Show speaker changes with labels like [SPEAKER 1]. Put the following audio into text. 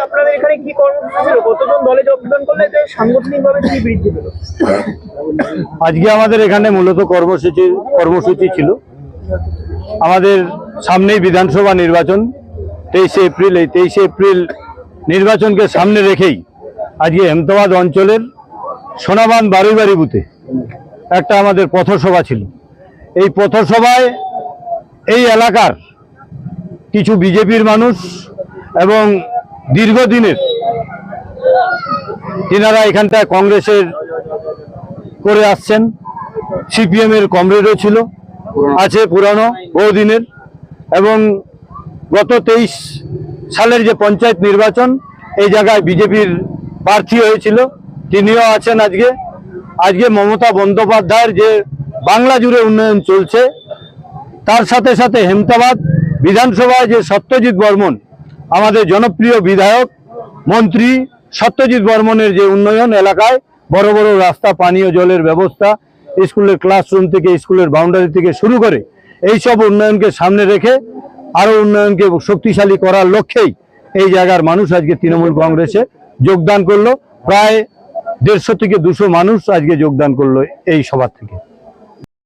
[SPEAKER 1] আপনাদের এখানে কি কর্মসূচি ছিল? কতজন দলে যোগদান করলে যে সাংগঠনিকভাবে কি বৃদ্ধি পেল?
[SPEAKER 2] আজকে আমাদের এখানে মূলত কর্মসূচি ছিল। আমাদের সামনেই বিধানসভা নির্বাচন 23 এপ্রিল। এই 23 এপ্রিল নির্বাচনকে সামনে রেখেই আজকে হেমতাবাদ অঞ্চলের সোনাবান বাড়ি বুথে একটা আমাদের পথসভা ছিল। এই পথসভায় এই এলাকার কিছু বিজেপির মানুষ এবং দীর্ঘদিনের তিনারা এখানটায় কংগ্রেসের করে আসছেন, সিপিএম এর কমরেডও ছিল, আছে পুরানো বহুদিনের, এবং গত 23 সালের যে পঞ্চায়েত নির্বাচন এই জায়গায় বিজেপির প্রার্থী হয়েছিল, তিনিও আছেন। আজকে মমতা বন্দ্যোপাধ্যায়ের যে বাংলা জুড়ে উন্নয়ন চলছে, তার সাথে সাথে হেমতাবাদ বিধানসভায় যে সত্যজিৎ বর্মন, আমাদের জনপ্রিয় বিধায়ক মন্ত্রী সত্যজিৎ বর্মনের যে উন্নয়ন, এলাকায় বড় বড় রাস্তা, পানীয় জলের ব্যবস্থা, স্কুলের ক্লাসরুম থেকে স্কুলের বাউন্ডারি থেকে শুরু করে এই সব উন্নয়নকে সামনে রেখে আরো উন্নয়নকে শক্তিশালী করার লক্ষ্যেই এই জায়গার মানুষ আজকে তৃণমূল কংগ্রেসে যোগদান করলো। প্রায় 150 থেকে 200 মানুষ আজকে যোগদান করলো এই সভা থেকে।